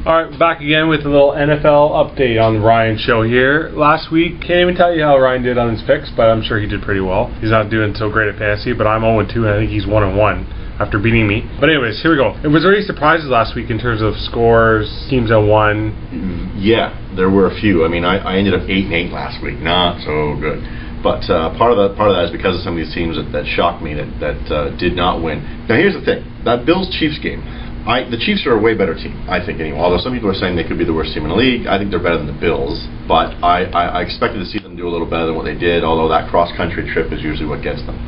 Alright, back again with a little NFL update on the Ryan show here. Last week, can't even tell you how Ryan did on his picks, but I'm sure he did pretty well. He's not doing so great at fantasy, but I'm 0-2 and I think he's 1-1 after beating me. But anyways, here we go. Was there any surprises last week in terms of scores, teams that won? Yeah, there were a few. I mean, I ended up 8-8 last week. Not so good. But part of that is because of some of these teams that shocked me that did not win. Now here's the thing: that Bills-Chiefs game. The Chiefs are a way better team, I think, anyway. Although some people are saying they could be the worst team in the league, I think they're better than the Bills. But I expected to see them do a little better than what they did, although that cross-country trip is usually what gets them.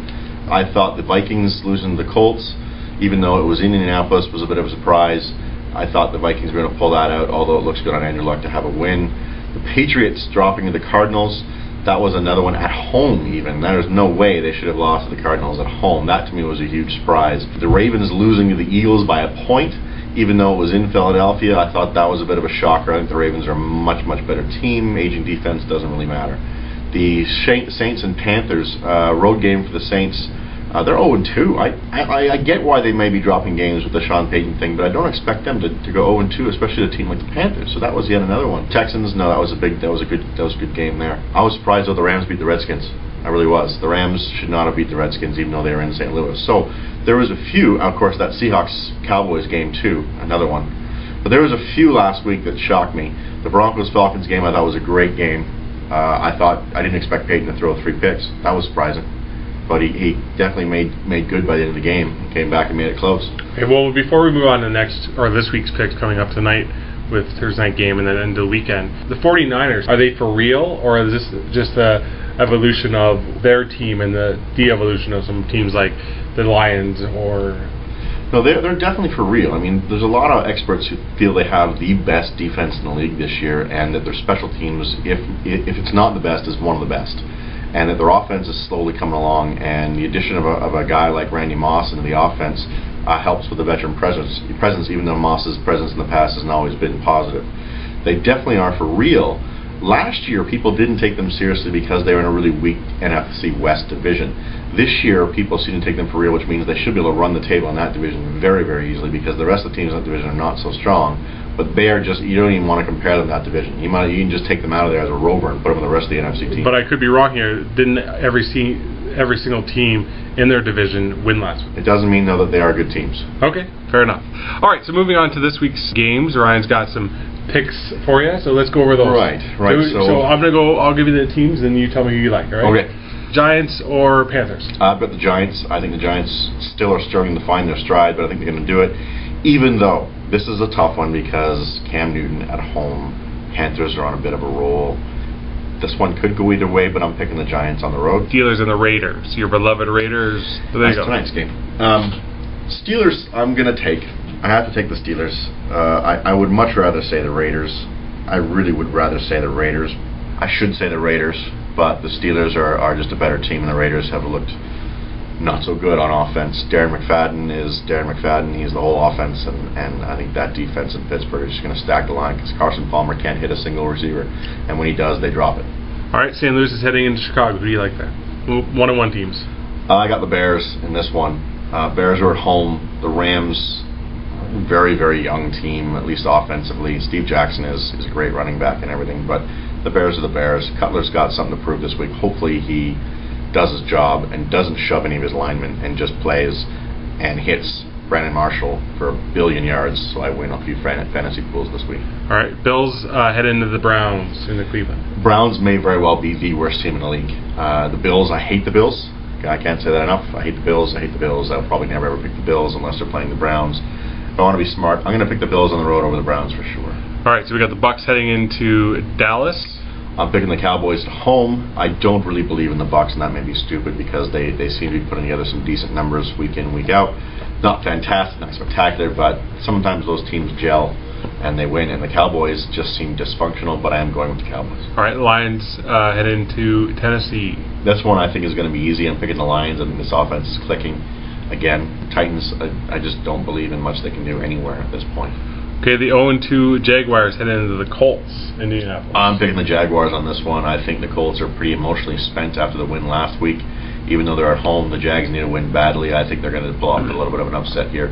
I thought the Vikings losing to the Colts, even though it was in Indianapolis, was a bit of a surprise. I thought the Vikings were going to pull that out, although it looks good on Andrew Luck to have a win. The Patriots dropping to the Cardinals, that was another one at home even. There's no way they should have lost to the Cardinals at home. That to me was a huge surprise. The Ravens losing to the Eagles by a point, even though it was in Philadelphia, I thought that was a bit of a shocker. I think the Ravens are a much, much better team. Aging defense doesn't really matter. The Saints and Panthers, road game for the Saints. They're 0-2. I get why they may be dropping games with the Sean Payton thing, but I don't expect them to go 0-2, especially a team like the Panthers. So that was yet another one. Texans, no, that was a good game there. I was surprised though the Rams beat the Redskins. I really was. The Rams should not have beat the Redskins, even though they were in St. Louis. So there was a few. Of course, that Seahawks-Cowboys game too, another one. But there was a few last week that shocked me. The Broncos-Falcons game I thought was a great game. I didn't expect Payton to throw 3 picks. That was surprising. But he definitely made good by the end of the game. Came back and made it close. Okay, well, before we move on to this week's picks coming up tonight with Thursday night game and then into the weekend, the 49ers, are they for real, or is this just a evolution of their team and the de-evolution of some teams like the Lions or... No, they're definitely for real. I mean, there's a lot of experts who feel they have the best defense in the league this year, and that their special teams, if it's not the best, is one of the best. And that their offense is slowly coming along, and the addition of a guy like Randy Moss into the offense helps with the veteran presence, even though Moss's presence in the past hasn't always been positive. They definitely are for real. Last year, people didn't take them seriously because they were in a really weak NFC West division. This year, people seem to take them for real, which means they should be able to run the table in that division very, very easily because the rest of the teams in that division are not so strong. But they are just, you don't even want to compare them to that division. You can just take them out of there as a rover and put them in the rest of the NFC team. But I could be wrong here. Didn't every single team in their division win last week? It doesn't mean, though, that they are good teams. Okay, fair enough. All right, so moving on to this week's games. Ryan's got some picks for you, so let's go over those. Right. So I'm going to go, I'll give you the teams, and you tell me who you like, all right? Okay. Giants or Panthers? I've got the Giants. I think the Giants still are struggling to find their stride, but I think they're going to do it, even though this is a tough one because Cam Newton at home, Panthers are on a bit of a roll. This one could go either way, but I'm picking the Giants on the road. Steelers and the Raiders, your beloved Raiders. So there you go. Tonight's game. Steelers, I'm going to take. I have to take the Steelers. I would much rather say the Raiders. I really would rather say the Raiders. I should say the Raiders, but the Steelers are just a better team, and the Raiders have looked not so good on offense. Darren McFadden is Darren McFadden. He's the whole offense, and I think that defense in Pittsburgh is just going to stack the line because Carson Palmer can't hit a single receiver, and when he does, they drop it. All right, St. Louis is heading into Chicago. Who do you like there? 1-1 teams. I got the Bears in this one. Bears are at home. The Rams, very, very young team, at least offensively. Steve Jackson is a great running back and everything, but the Bears are the Bears. Cutler's got something to prove this week. Hopefully he does his job and doesn't shove any of his linemen and just plays and hits Brandon Marshall for 1 billion yards, so I win a few fantasy pools this week. All right, Bills head into the Browns in the Cleveland. Browns may very well be the worst team in the league. The Bills, I hate the Bills. I can't say that enough. I hate the Bills. I'll probably never ever pick the Bills unless they're playing the Browns. If I want to be smart, I'm going to pick the Bills on the road over the Browns for sure. All right, so we got the Bucs heading into Dallas. I'm picking the Cowboys at home. I don't really believe in the Bucs, and that may be stupid because they seem to be putting together some decent numbers week in, week out. Not fantastic, not spectacular, but sometimes those teams gel and they win, and the Cowboys just seem dysfunctional, but I am going with the Cowboys. All right, Lions head into Tennessee. This one I think is going to be easy. I'm picking the Lions. I think this offense is clicking. Again, Titans, I just don't believe in much they can do anywhere at this point. Okay, the 0-2 Jaguars head into the Colts in Indianapolis. I'm picking the Jaguars on this one. I think the Colts are pretty emotionally spent after the win last week. Even though they're at home, the Jags need to win badly. I think they're going to pull off a little bit of an upset here.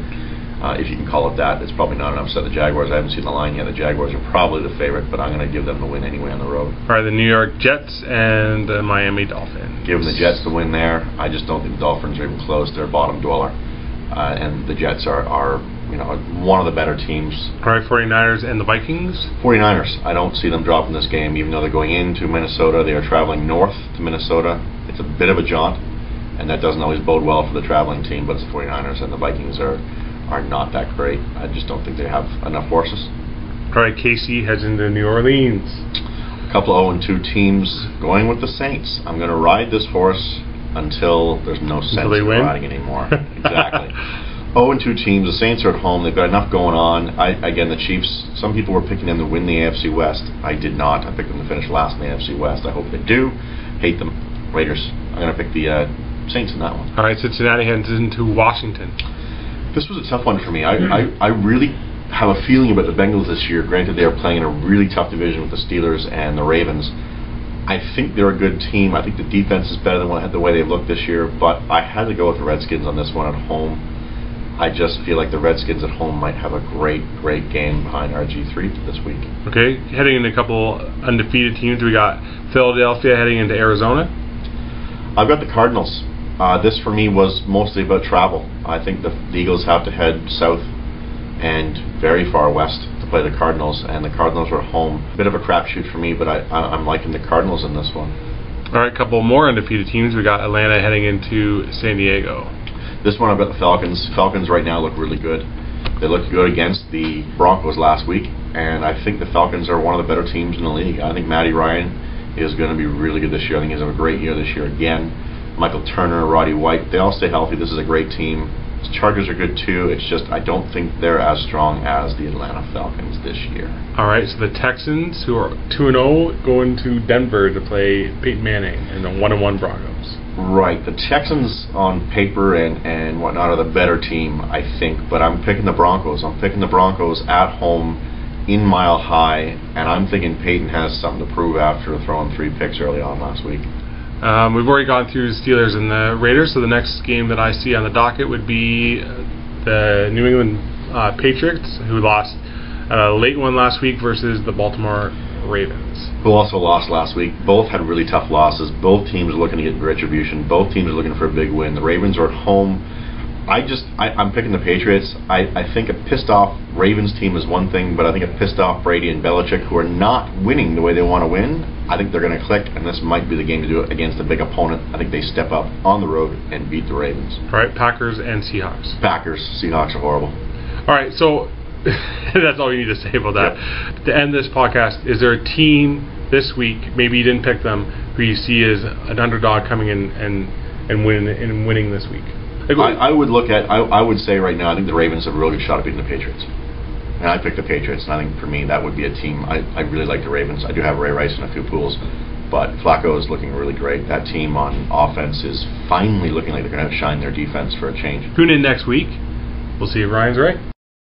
if you can call it that. It's probably not an upset. The Jaguars, I haven't seen the line yet. The Jaguars are probably the favorite, but I'm going to give them the win anyway on the road. All right, the New York Jets and the Miami Dolphins. Give them the Jets the win there. I just don't think the Dolphins are even close. They're a bottom dweller. And the Jets are one of the better teams. All right, 49ers and the Vikings. 49ers, I don't see them dropping this game, even though they're going into Minnesota. They are traveling north to Minnesota. It's a bit of a jaunt, and that doesn't always bode well for the traveling team, but it's the 49ers, and the Vikings are not that great. I just don't think they have enough horses. All right, KC heads into New Orleans. A couple of 0-2 teams going with the Saints. I'm going to ride this horse until there's no sense in riding anymore. Exactly. 0-2 teams. The Saints are at home. They've got enough going on. Again, the Chiefs, some people were picking them to win the AFC West. I did not. I picked them to finish last in the AFC West. I hope they do. Hate them. Raiders. I'm going to pick the Saints in that one. All right, Cincinnati heads into Washington. This was a tough one for me. I really have a feeling about the Bengals this year. Granted, they are playing in a really tough division with the Steelers and the Ravens. I think they're a good team. I think the defense is better than the way they've looked this year, but I had to go with the Redskins on this one at home. I just feel like the Redskins at home might have a great game behind RG3 this week. Okay, heading into a couple undefeated teams, we got Philadelphia heading into Arizona. I've got the Cardinals. This for me was mostly about travel. I think the Eagles have to head south and very far west to play the Cardinals, and the Cardinals are home. Bit of a crapshoot for me, but I'm liking the Cardinals in this one. All right, a couple more undefeated teams. We got Atlanta heading into San Diego. This one I've got the Falcons. Falcons right now look really good. They looked good against the Broncos last week, and I think the Falcons are one of the better teams in the league. I think Matty Ryan is going to be really good this year. I think he's going to have a great year this year again. Michael Turner, Roddy White, they all stay healthy. This is a great team. The Chargers are good too. It's just I don't think they're as strong as the Atlanta Falcons this year. All right, so the Texans, who are 2-0, going to Denver to play Peyton Manning and the 1-1 Broncos. Right, the Texans on paper and whatnot are the better team, I think, but I'm picking the Broncos. I'm picking the Broncos at home in Mile High, and I'm thinking Peyton has something to prove after throwing 3 picks early on last week. We've already gone through the Steelers and the Raiders, so the next game that I see on the docket would be the New England Patriots, who lost a late one last week versus the Baltimore Ravens, who also lost last week. Both had really tough losses. Both teams are looking to get retribution. Both teams are looking for a big win. The Ravens are at home. I'm picking the Patriots. I think a pissed off Ravens team is one thing, but I think a pissed off Brady and Belichick, who are not winning the way they want to win, I think they're going to click, and this might be the game to do it against a big opponent. I think they step up on the road and beat the Ravens. All right, Packers and Seahawks. Packers. Seahawks are horrible. All right, so that's all you need to say about that. Yep. To end this podcast, is there a team this week, maybe you didn't pick them, who you see as an underdog coming in and winning this week? I would say right now, I think the Ravens have a really good shot at beating the Patriots. And I picked the Patriots, and I think for me that would be a team. I really like the Ravens. I do have Ray Rice in a few pools, but Flacco is looking really great. That team on offense is finally looking like they're going to shine their defense for a change. Tune in next week. We'll see if Ryan's right.